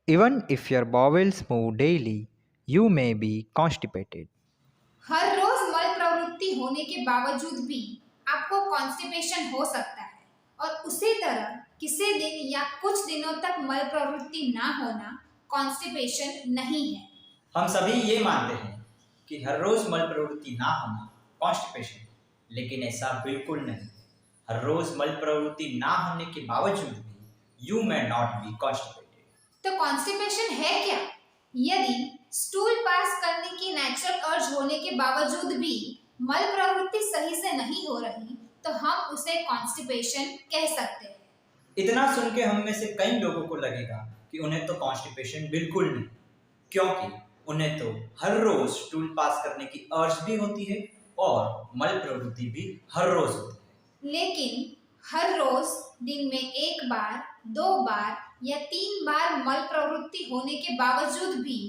Even if your bowels move daily, you may be constipated. हर रोज मल प्रवृत्ति होने के बावजूद भी आपको कॉन्स्टिपेशन हो सकता है और उसी तरह किसी दिन या कुछ दिनों तक मल प्रवृत्ति ना होना कॉन्स्टिपेशन नहीं है। हम सभी ये मानते हैं कि हर रोज मल प्रवृत्ति ना होना कॉन्स्टिपेशन है, लेकिन ऐसा बिल्कुल नहीं। हर रोज मल प्रवृत्ति ना होने के बावजूद भी you may not be constipated. तो कॉन्स्टिपेशन है क्या? यदि स्टूल पास करने की नेचुरल अर्ज होने के बावजूद भी मल प्रवृत्ति सही से नहीं हो रही तो हम उसे कॉन्स्टिपेशन कह सकते हैं। इतना सुन के हम में से कई लोगों को लगेगा कि उन्हें तो कॉन्स्टिपेशन बिल्कुल नहीं, क्योंकि उन्हें तो हर रोज स्टूल पास करने की अर्ज भी होती है और मल प्रवृत्ति भी हर रोज होती है। लेकिन हर रोज दिन में एक बार, 2 बार या 3 बार मल प्रवृत्ति होने के बावजूद भी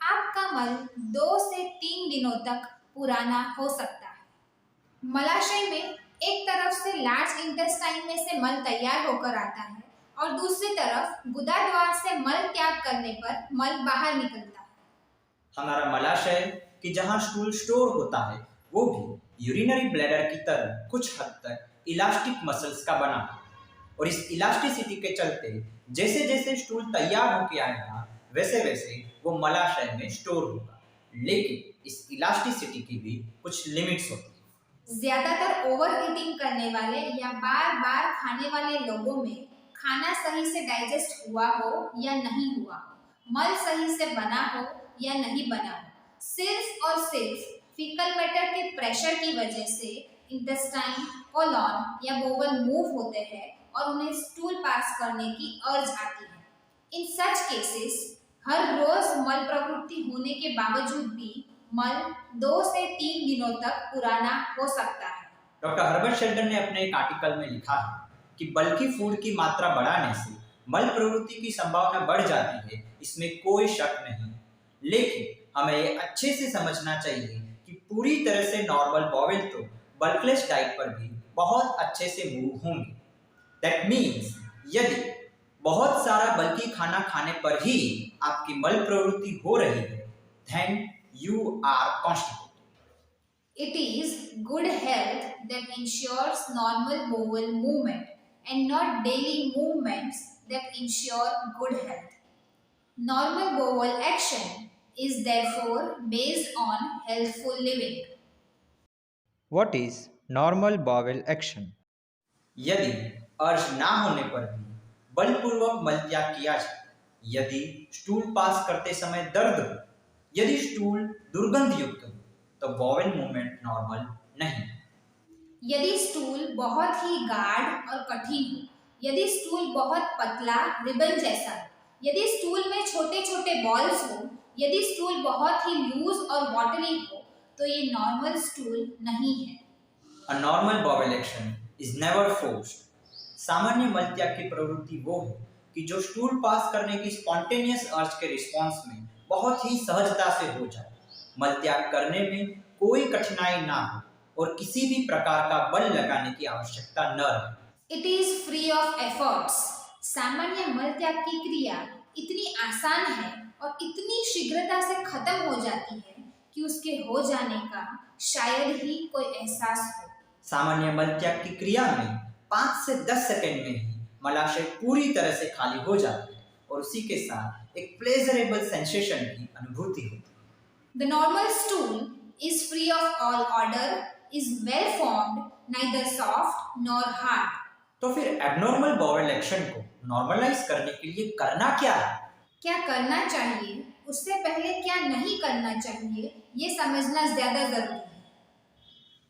आपका मल 2 से 3 दिनों तक पुराना हो सकता है। मलाशय में एक तरफ से लार्ज इंटेस्टाइन में से मल तैयार होकर आता है और दूसरी तरफ गुदा द्वार से मल त्याग करने पर मल बाहर निकलता है। हमारा मलाशय कि जहाँ स्टूल स्टोर होता है वो भी यूरिनरी ब्लैडर की तरह कुछ हद तक इलास्टिक मसल्स का बना है और इस इलास्टिसिटी के चलते जैसे जैसे स्टूल तैयार होकर आएगा वैसे वैसे वो मलाशय में स्टोर होगा, लेकिन इस इलास्टिसिटी की भी कुछ लिमिट्स होती है। ज्यादातर ओवर ईटिंग करने वाले या बार बार खाने वाले लोगों में खाना सही से डाइजेस्ट हुआ हो या नहीं हुआ हो, मल सही से बना हो या नहीं बना हो, सिर्फ और सिर्फ फीकल मैटर के प्रेशर की वजह से इंटेस्टाइन, कोलॉन या बोवल मूव होते हैं और उन्हें स्टूल पास करने की अर्ज आती है। इन सच केसेस हर रोज मल प्रवृत्ति होने के बावजूद भी मल 2 से 3 दिनों तक पुराना हो सकता है। डॉक्टर हर्बर्ट शेल्टन ने अपने एक आर्टिकल में लिखा है कि बल्कि फूड की मात्रा बढ़ाने से मल प्रवृत्ति की संभावना बढ़ जाती है, इसमें कोई शक नहीं, लेकिन हमें ये अच्छे से समझना चाहिए कि पूरी तरह से नॉर्मल बॉवेल तो बल्कलेस डाइट पर भी बहुत अच्छे से मूव होंगे। दैट मीन्स यदि बहुत सारा बल्कि खाना खाने पर ही आपकी मल प्रवृत्ति हो रही है, then you are constipated. It is good health that ensures normal bowel movement and not daily movements that ensure good health. Normal bowel action is therefore based on healthful living. What is normal bowel action? यदि अर्ज ना होने पर भी बलपूर्वक मल त्याग किया जाए, यदि स्टूल पास करते समय दर्द हो, यदि स्टूल दुर्गंध युक्त हो, तो बॉवेल मूवमेंट नॉर्मल नहीं। यदि स्टूल बहुत ही गाढ़ और कठिन हो, यदि स्टूल बहुत पतला रिबन जैसा हो, यदि स्टूल में छोटे छोटे बॉल्स हो, यदि स्टूल बहुत ही लूज और वाटरी हो, तो ये नॉर्मल स्टूल नहीं है। A normal bowel action is never forced. सामान्य मल त्याग की प्रवृत्ति वो है कि जो स्टूल पास करने की स्पॉन्टेनियस अर्ज के रिस्पॉन्स में बहुत ही सहजता से हो जाए, मल त्याग करने में कोई कठिनाई ना हो और किसी भी प्रकार का बल लगाने की आवश्यकता न रहे। It is free of efforts. सामान्य मल त्याग की क्रिया इतनी आसान है और इतनी शीघ्रता से खत्म हो जाती है कि उसके हो जाने का शायद ही कोई एहसास हो। सामान्य मल त्याग की क्रिया में 5 से 10 सेकंड में ही मलाशय पूरी तरह से खाली हो जाता है और उसी के साथ एक प्लेजरेबल सेंसेशन की अनुभूति होती है। The normal stool is free of all order, is well formed, neither soft nor hard. तो फिर एबनॉर्मल बॉवेल एक्शन को नॉर्मलाइज करने के लिए करना क्या है? क्या करना चाहिए, उससे पहले क्या नहीं करना चाहिए, ये समझना ज्यादा जरूरी है।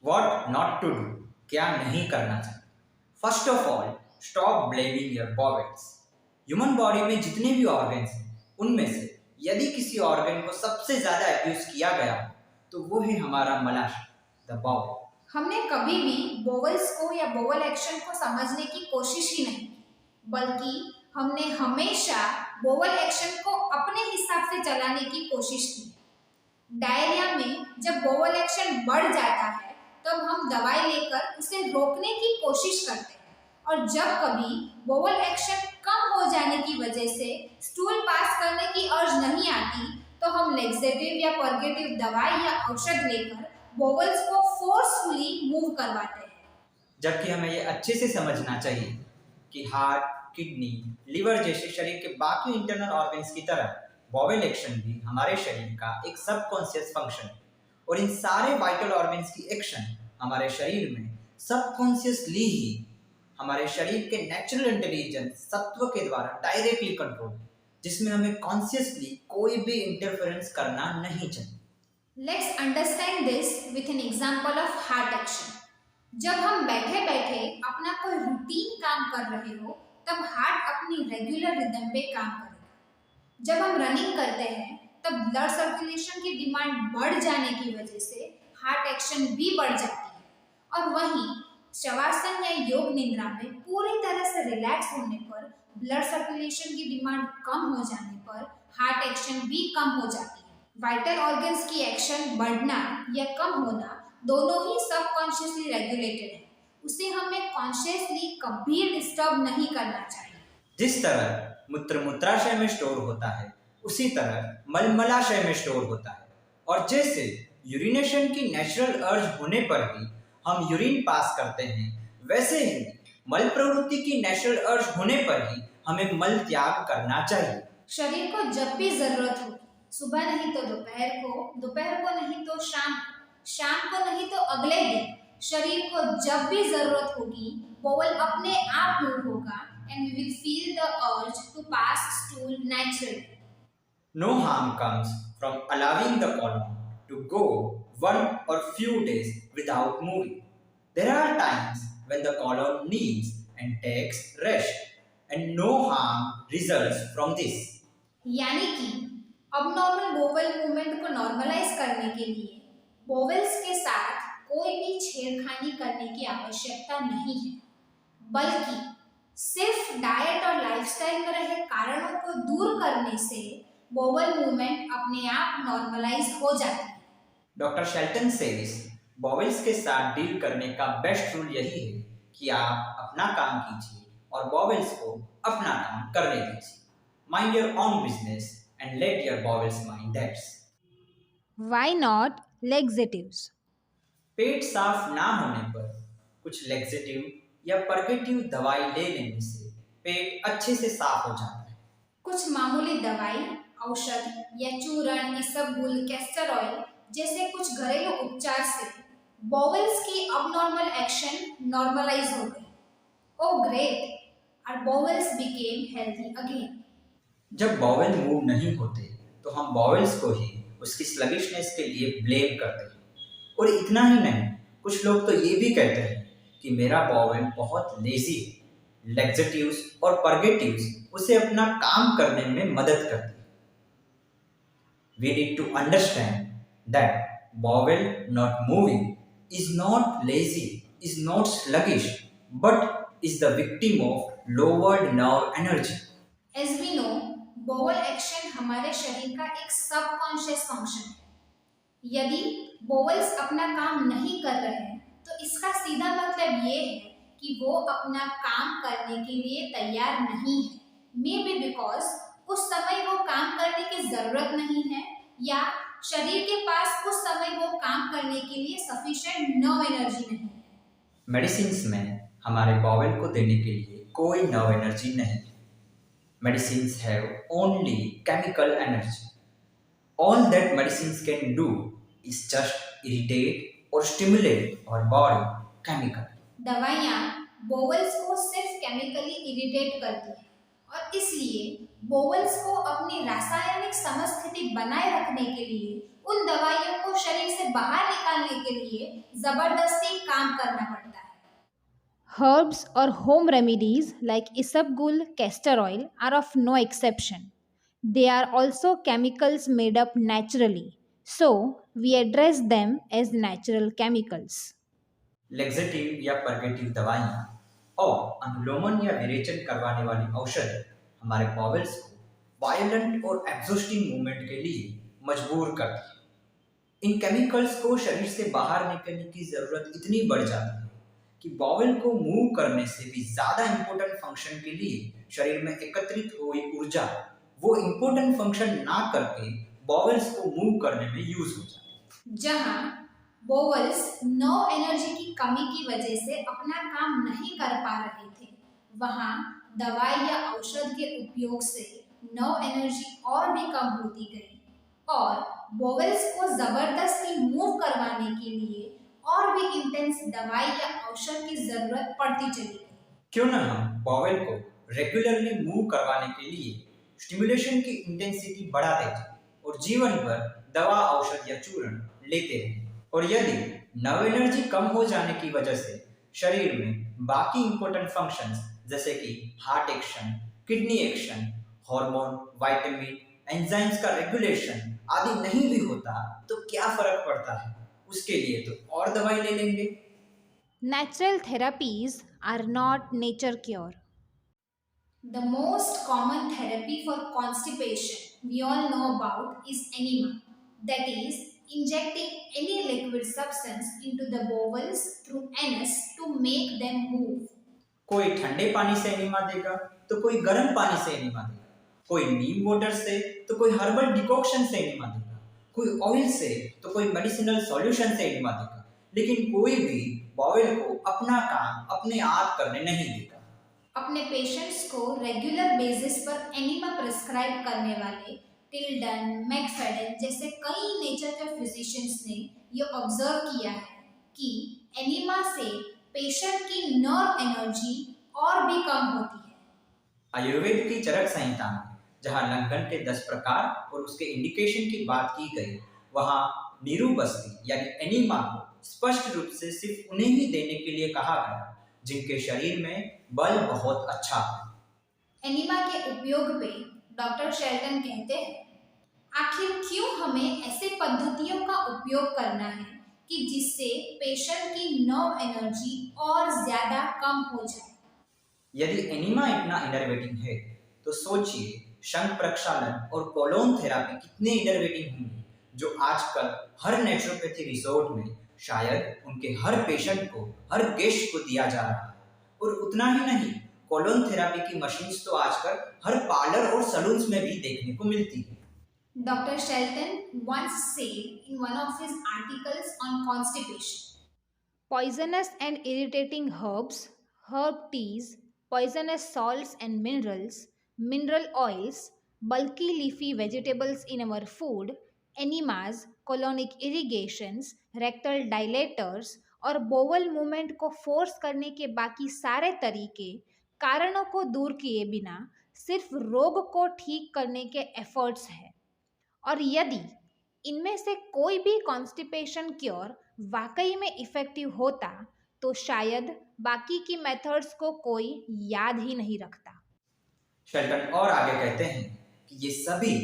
What not to do, क्या नहीं करना चाहिए। First of all, stop blaming your bowels. Human body में जितने भी ऑर्गन्स हैं उनमें से यदि किसी ऑर्गन को सबसे ज्यादा अब्यूज किया गया हो तो वो है हमारा मलाशय, द बाउल। हमने कभी भी बोवल्स को या बोवल एक्शन को समझने की कोशिश ही नहीं की, बल्कि हमने हमेशा बोवल एक्शन को अपने हिसाब से चलाने की कोशिश की। डायरिया में जब बोवल एक्शन बढ़ जाता है तब हम दवाई लेकर उसे रोकने की कोशिश करते हैं और जब कभी बोवल एक्शन कम हो जाने की वजह से स्टूल पास करने पर्गेटिव दवाई या औषध लेकर बोवल्स को फोर्सफुली मूव करवाते हैं। जबकि हमें ये अच्छे से समझना चाहिए कि हार्ट, किडनी, लिवर जैसे शरीर के बाकी इंटरनल ऑर्गन्स की तरह बॉवेल एक्शन भी हमारे शरीर का एक सबकॉन्शियस फंक्शन है और इन सारे वाइटल ऑर्गन्स की एक्शन हमारे शरीर में सबकॉन्शियसली ही हमारे शरीर के नेचुरल इंटेलिजेंस सत्व के द्वारा डायरेक्टली कंट्रोल है, जिसमें हमें कॉन्शियसली कोई भी इंटरफेरेंस करना नहीं चाहिए। Let's understand this with an example of heart action. जब हम बैठे बैठे अपना कोई रूटीन काम कर रहे हो तब हार्ट अपनी रेगुलर रिदम पे काम करेगा। जब हम रनिंग करते हैं तब ब्लड सर्कुलेशन की डिमांड बढ़ जाने की वजह से हार्ट एक्शन भी बढ़ जाती है और वहीं शवासन या योग निद्रा में पूरी तरह से रिलैक्स होने पर ब्लड सर्कुलेशन की डिमांड कम हो जाने पर हार्ट एक्शन भी कम हो जाती है। वाइटल ऑर्गन्स की एक्शन बढ़ना या कम होना दोनों ही सबकॉन्शियसली रेगुलेटेड है। उसे हमें कॉन्शियसली कभी डिस्टर्ब नहीं करना चाहिए। जिस तरह मूत्र मूत्राशय में स्टोर होता है उसी तरह मल मलाशय में स्टोर होता है और जैसे यूरिनेशन की नेचुरल अर्ज होने पर ही हम यूरिन पास करते हैं, वैसे ही मल प्रवृत्ति की नेचुरल अर्ज होने पर ही हमें मल त्याग करना चाहिए। शरीर को जब भी जरूरत होगी, सुबह नहीं तो दोपहर को नहीं तो शाम को नहीं तो अगले दिन, शरीर को जब भी जरूरत होगी बोवल अपने आप मूव होगा and we will feel the urge to pass stool naturally. No harm comes from allowing the colon to go one or few days without moving. There are times when the colon needs and takes rest, and no harm results from this. यानी कि abnormal bowel movement को normalise करने के लिए बोवल्स के साथ कोई भी छेड़खानी करने की आवश्यकता नहीं है, बल्कि सिर्फ डाइट और लाइफस्टाइल में रहे कारणों को दूर करने से बोवल मूवमेंट अपने आप नॉर्मलाइज हो जाती है। डॉक्टर शेल्टन सेज बॉवेल्स के साथ डील करने का बेस्ट रूल यही है कि आप अपना काम कीजिए और बॉवेल्स को अपना काम करने दीजिए। Mind your own business and let your bowels mind that's. Why not laxatives? पेट साफ ना होने पर कुछ लेग्जेटिव या पर्गेटिव दवाई ले लेने से पेट अच्छे से साफ हो जाता है। कुछ मामूली दवाई, औषध या चूर्ण, इसबगोल, कैस्टर ऑयल जैसे कुछ घरेलू उपचार से बोवल्स की अबनॉर्मल एक्शन नॉर्मलाइज हो गई। Oh great, our bowels became healthy again. जब बॉवेल मूव नहीं होते तो हम बॉवेल्स को ही उसकी स्लगिशनेस के लिए ब्लेम करते हैं और इतना ही नहीं, कुछ लोग तो ये भी कहते हैं कि मेरा बॉवेल बहुत लेजी है। लेग्जेटिव्स और पर्गेटिव्स उसे अपना काम करने में मदद करते हैं। We need to understand that bowel not moving is not lazy, is not sluggish, but is the victim of lowered nerve energy. As we know, bowel action हमारे शरीर का एक सबकॉन्शियस फंक्शन है। यदि बोवल्स अपना काम नहीं कर रहे हैं तो इसका सीधा मतलब ये है कि वो अपना काम करने के लिए तैयार नहीं है। मे बी बिकॉज उस समय वो काम करने की जरूरत नहीं है या शरीर के पास उस समय वो काम करने के लिए सफिशिएंट नर्व एनर्जी नहीं है। मेडिसिन्स में हमारे बॉवेल को देने के लिए कोई नर्व एनर्जी नहीं। Medicines have only chemical energy. All that medicines can do is just irritate or stimulate our body chemically. दवाइयाँ बोवल्स को सिर्फ केमिकली इरिटेट करती हैं और इसलिए बोवल्स को अपनी रासायनिक समस्थिति बनाए रखने के लिए उन दवाइयों को शरीर से बाहर निकालने के लिए जबरदस्ती काम करना पड़ता है। Herbs or home remedies like isabgol, castor oil are of no exception. They are also chemicals made up naturally, so we address them as natural chemicals. Laxative या पर्गेटिव दवाइयाँ और अनुलोमन या विरेचन करवाने वाली औषध हमारे बॉवेल्स को वायलेंट और एग्जॉस्टिंग मूवमेंट के लिए मजबूर करती है। इन केमिकल्स को शरीर से बाहर निकलने की ज़रूरत इतनी बढ़ जाती है कि बॉवेल को मूव करने से भी ज़्यादा इम्पोर्टेंट फंक्शन के लिए शरीर में एकत्रित हुई ऊर्जा वो इम्पोर्टेंट फंक्शन ना करके बॉवल्स को मूव करने में यूज हो जाते हैं। जहां बोवल्स नर्व एनर्जी की कमी की वजह से अपना काम नहीं कर पा रहे थे, वहां दवाई या औषध के उपयोग से नर्व एनर्जी और भी कम होती गई और बोवल्स को जबरदस्ती मूव करवाने के लिए और भी इंटेंस दवाई या औषध की जरूरत पड़ती चली गई। क्यों ना हम बॉवल को रेगुलरली मूव करवाने के लिए स्टिमुलेशन की इंटेंसिटी बढ़ाते जाएं और जीवन भर दवा औषध या चूर्ण लेते रहें। और यदि नर्व एनर्जी कम हो जाने की वजह से शरीर में बाकी इंपॉर्टेंट फंक्शंस जैसे कि heart action, kidney action, hormone, vitamin, enzymes का रेगुलेशन आदि नहीं भी होता तो क्या फर्क पड़ता है, उसके लिए तो और दवाई ले लेंगे। Natural therapies are not nature cure. The most common therapy for constipation we all know about is enema, that is, injecting any liquid substance into the bowels through anus to make them move. कोई ठंडे पानी से enema देगा तो कोई गर्म पानी से एनिमा देगा, कोई नीम वाटर से तो कोई हर्बल डिकॉक्शन से एनिमा देगा, कोई ऑयल से तो कोई मेडिसिनल सॉल्यूशन से एनिमा देगा, लेकिन कोई भी बॉवल को अपना काम अपने आप करने नहीं देगा। अपने पेशेंट्स को रेगुलर बेसिस पर एनिमा प्रिस्क्राइब करने वाले टिल्डन, मैकफेडन जैसे कई नेचर के फिजिशियंस ने ये ऑब्जर्व किया है कि एनिमा से पेशेंट की नर्व एनर्जी और भी कम होती है। आयुर्वेद की चरक संहिता में जहाँ लंघन के 10 प्रकार और उसके इंडिकेशन की बात की गई, वहाँ नीरू बस्ती यानी एनीमा को स्पष्ट रूप से सिर्फ उन्हें ही देने के लिए कहा गया जिनके शरीर में बल बहुत अच्छा है। एनिमा के उपयोग पे डॉक्टर शेल्टन कहते हैं, आखिर क्यों हमें ऐसे पद्धतियों का उपयोग करना है कि जिससे पेशेंट की नर्व एनर्जी और ज्यादा कम हो जाए। यदि एनीमा इतना इनर्वेटिंग है तो सोचिए शंख प्रक्षालन और कोलोन थेरापी कितने इनर्वेटिंग होंगे, जो आजकल हर नेचुरोपैथी रिसोर्ट में शायद उनके हर पेशेंट को, हर गेस्ट को दिया जा रहा है। और उतना ही नहीं, कोलोन थेरापी की मशीन्स तो आजकल हर पार्लर और सलून्स में भी देखने को मिलती है। Dr. Shelton once said in one of his articles on constipation, Poisonous and irritating herbs, herb teas, poisonous salts and minerals, mineral oils, bulky leafy vegetables in our food, enemas, colonic irrigations, rectal dilators और bowel movement को force करने के बाकी सारे तरीके कारणों को दूर किए बिना सिर्फ रोग को ठीक करने के एफर्ट्स हैं। और यदि इनमें से कोई भी कॉन्स्टिपेशन क्योर वाकई में इफेक्टिव होता तो शायद बाकी की मेथड्स को कोई याद ही नहीं रखता। शेल्टन और आगे कहते हैं कि ये सभी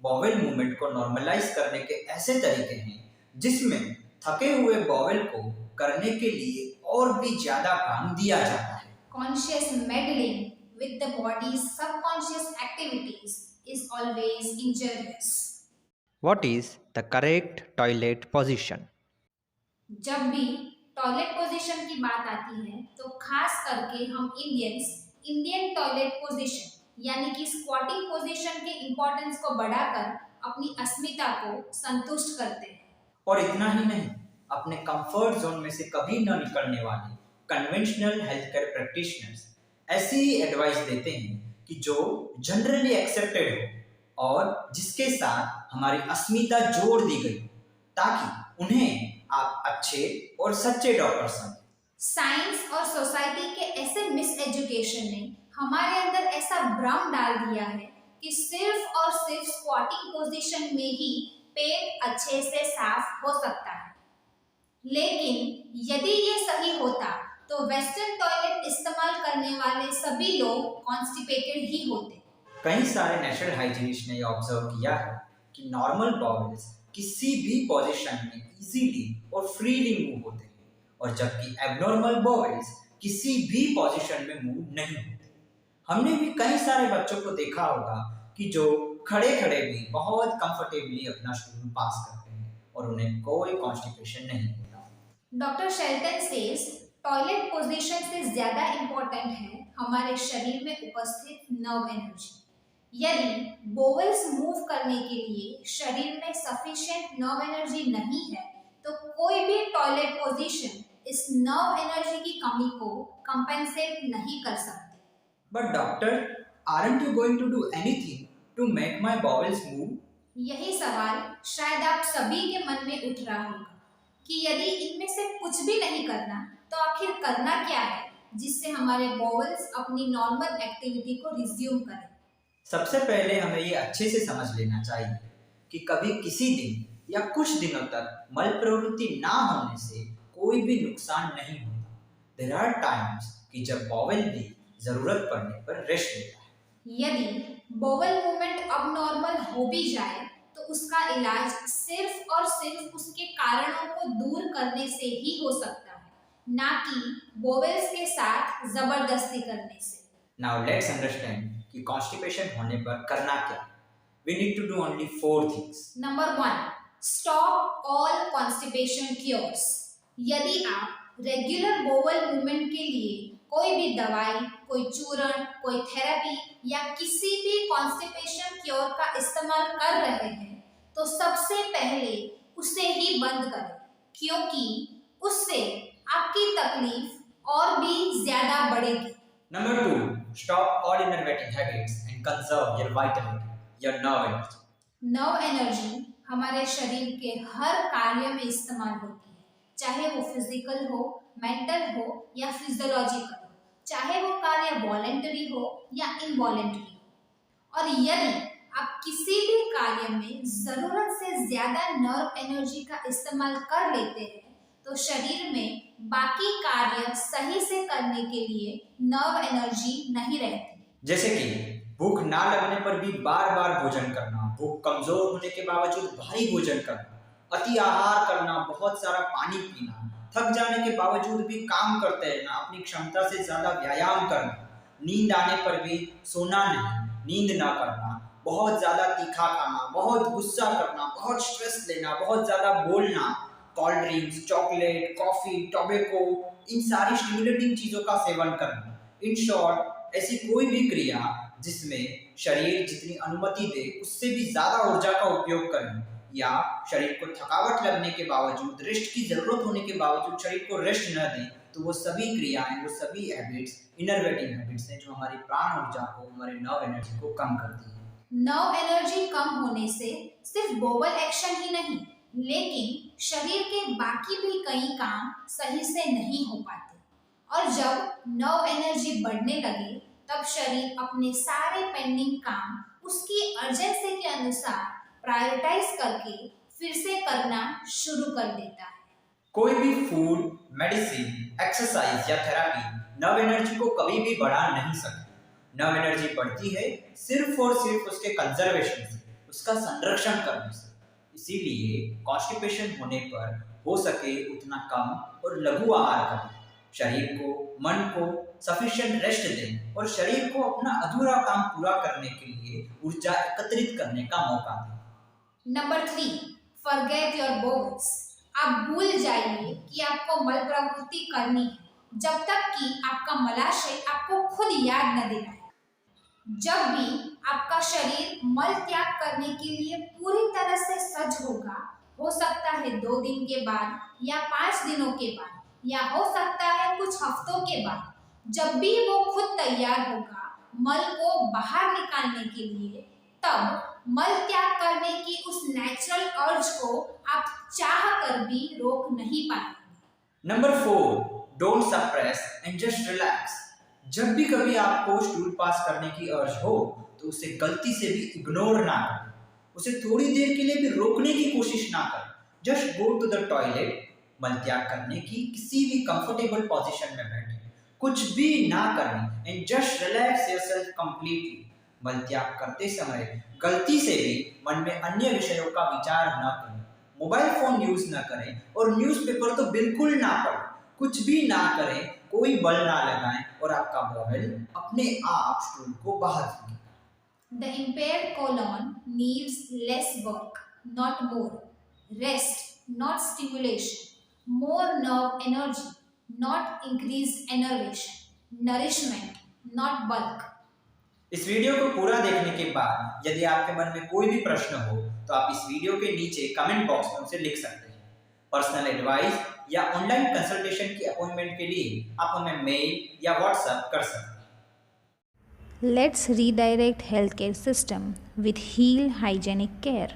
बॉवेल मूवमेंट को नॉर्मलाइज करने के ऐसे तरीके हैं जिसमें थके हुए बॉवेल को करने के लिए और भी ज्यादा काम दिया जाता है। conscious meddling with the body's subconscious activities is always injurious. What is the correct toilet position? जब भी टॉयलेट पोजीशन की बात आती है तो खास करके हम इंडियन टॉयलेट पोजीशन यानी कि स्क्वाटिंग पोजीशन के इम्पोर्टेंस को बढ़ाकर अपनी अस्मिता को संतुष्ट करते हैं। और इतना ही नहीं, अपने कंफर्ट जोन में से कभी न निकलने वाले कन्वेंशनल हेल्थ केयर प्रैक्टिशनर्स ऐसी एडवाइस देते हैं कि जो जनरली एक्सेप्टेड हो और जिसके साथ हमारी अस्मिता जोड़ दी गई, ताकि उन्हें आप अच्छे और सच्चे डॉक्टर समझें। साइंस और सोसाइटी के ऐसे मिस एजुकेशन ने हमारे अंदर ऐसा भ्रम डाल दिया है कि सिर्फ और सिर्फ स्क्वाटिंग पोजीशन में ही पेट अच्छे से साफ हो सकता है। लेकिन यदि ये सही होता तो वेस्टर्न टॉयलेट इस्तेमाल करने वाले सभी लोग कॉन्स्टिपेटेड ही होते। कई सारे नेचुरल हाइजीनिस्ट ने यह ऑब्जर्व किया है कि नॉर्मल बॉवल्स किसी भी पोजीशन में इजीली और फ्रीली मूव होते हैं, और जबकि एबनॉर्मल बॉवल्स किसी भी पोजीशन में मूव नहीं होते। हमने भी कई सारे बच्चों को देखा होगा कि जो खड़े खड़े भी बहुत कंफर्टेबली अपना स्टूल पास करते हैं और उन्हें कोई कॉन्स्टिपेशन नहीं होता। Doctor Shelton says toilet position से ज्यादा इम्पोर्टेंट है हमारे शरीर में उपस्थित नर्व एनर्जी। यदि बोवल्स मूव करने के लिए शरीर में सफिशिएंट नर्व एनर्जी नहीं है तो कोई भी टॉयलेट पोजीशन इस नर्व एनर्जी की कमी को कंपेंसेट नहीं कर सकती। But doctor, aren't you going to do anything to make my bowels move? यही सवाल शायद आप सभी के मन में उठ रहा होगा कि यदि इनमें से कुछ भी नहीं करना तो आखिर करना क्या है जिससे हमारे बोवल्स अपनी नॉर्मल एक्टिविटी को रिज्यूम करें। सबसे पहले हमें ये अच्छे से समझ लेना चाहिए कि कभी किसी दिन या कुछ दिनों तक मल प्रवृत्ति ना होने से कोई भी नुकसान नहीं होता। देयर आर टाइम्स कि जब बॉवल भी जरूरत पड़ने पर रेस्ट लेता है। यदि बोवल मूवमेंट अब नॉर्मल हो भी जाए तो उसका इलाज सिर्फ और सिर्फ उसके कारणों को दूर करने से ही हो सकता है, ना कि बोवल्स के साथ जबरदस्ती करने से। नाउ लेट्स अंडरस्टैंड कि कॉन्स्टिपेशन होने पर करना क्या है। We need to do only 4 things. Number 1, stop all constipation cures. यदि आप रेगुलर बोवल मूवमेंट के लिए कोई भी दवाई, कोई चूर्ण, कोई थेरेपी या किसी भी कॉन्स्टिपेशन क्योर का इस्तेमाल कर रहे हैं तो सबसे पहले उसे ही बंद करें, क्योंकि उससे आपकी तकलीफ और भी ज्यादा बढ़ेगी। Number 2, stop all innervating habits and conserve your vitality, your nerve energy. Nerve energy हमारे शरीर के हर कार्य में इस्तेमाल होती है, चाहे वो फिजिकल हो, मेंटल हो या फिजियोलॉजिकल हो, चाहे वो कार्य वॉलेंटरी हो या इनवॉलेंटरी हो। और यदि आप किसी भी कार्य में जरूरत से ज्यादा नर्व एनर्जी का इस्तेमाल कर लेते हैं तो शरीर में बाकी कार्य सही से करने के लिए नर्व एनर्जी नहीं रहती। जैसे कि भूख ना लगने पर भी बार बार भोजन करना, भूख कमजोर होने के बावजूद भारी भोजन करना, अति आहार करना, बहुत सारा पानी पीना, थक जाने के बावजूद भी काम करते रहना, अपनी क्षमता से ज्यादा व्यायाम करना, नींद आने पर भी सोना नहीं, नींद ना करना, बहुत ज्यादा तीखा खाना, बहुत गुस्सा करना, बहुत स्ट्रेस लेना, बहुत ज्यादा बोलना, cold drinks, chocolate, coffee, tobacco, इन सारी स्टिमुलेटिंग चीजों का सेवन करना। इन शॉर्ट, ऐसी कोई भी क्रिया जिसमें शरीर जितनी अनुमति दे उससे भी ज्यादा ऊर्जा का उपयोग करें, या शरीर को थकावट लगने के बावजूद, रेस्ट की जरूरत होने के बावजूद शरीर को रेस्ट न दें, तो वो सभी क्रियाएं, वो सभी हैबिट्स इनर्वेटिंग हैबिट्स हैं जो हमारी प्राण ऊर्जा को, हमारे नर्व एनर्जी को कम करती है। नर्व एनर्जी कम होने से सिर्फ बोवल एक्शन ही नहीं, लेकिन शरीर के बाकी भी कई काम सही से नहीं हो पाते। और जब नर्व एनर्जी बढ़ने लगे तब शरीर अपने सारे पेंडिंग काम उसकी अर्जेंसी के अनुसार प्रायोरिटाइज करके फिर से करना शुरू कर देता है। कोई भी फूड, मेडिसिन, एक्सरसाइज या थेरेपी नर्व एनर्जी को कभी भी बढ़ा नहीं सकती। नर्व एनर्जी बढ़ती है सिर्फ और सिर्फ उसके कंजर्वेशन से, उसका संरक्षण करने से। इसीलिए कॉन्स्टिपेशन होने पर हो सके उतना कम और लघु आहार करें, शरीर को, मन को सफिशिएंट रेस्ट दें और शरीर को अपना अधूरा काम पूरा करने के लिए ऊर्जा एकत्रित करने का मौका दें। Number 3, forget your bowels. आप भूल जाइए कि आपको मल प्रवृत्ति करनी है जब तक कि आपका मलाशय आपको खुद याद न दिलाए। जब भी आपका शरीर मल त्याग करने के लिए पूरी तरह से सज्ज होगा, हो सकता है 2 दिन के बाद या 5 दिनों के बाद, या हो सकता है कुछ हफ्तों के बाद, जब भी वो खुद तैयार होगा मल को बाहर निकालने के लिए, तब मल त्याग करने की उस नेचुरल अर्ज को आप चाह कर भी रोक नहीं पाएंगे। Number 4, don't suppress and just relax. जब भी कभी आपको स्टूल पास करने की अर्ज हो तो उसे गलती से भी इग्नोर ना करें, उसे थोड़ी देर के लिए भी रोकने की कोशिश ना करें। Just go to the toilet, मल त्याग करने की किसी भी कंफर्टेबल पोजीशन में बैठे, कुछ भी ना करें and just relax yourself completely. मल त्याग करते समय गलती से भी मन में अन्य विषयों का विचार न करें, मोबाइल फोन यूज न करें और न्यूज़पेपर तो बिल्कुल ना पढ़ें, कुछ भी ना करें, कोई बल ना लगाएं और आपका बॉवल अपने आप स्टूल को बाहर फेंकेगा। The impaired colon needs less work, not more. Rest, not stimulation. More nerve energy, not increased innervation. Nourishment, not bulk. इस वीडियो को पूरा देखने के बाद यदि आपके मन में कोई भी प्रश्न हो तो आप इस वीडियो के नीचे कमेंट बॉक्स में उसे लिख सकते हैं। पर्सनल एडवाइस या ऑनलाइन कंसल्टेशन की अपॉइंटमेंट के लिए आप हमें मेल या व्हाट्सएप कर सकते हैं। Let's redirect healthcare system with Heal Hygienic Care.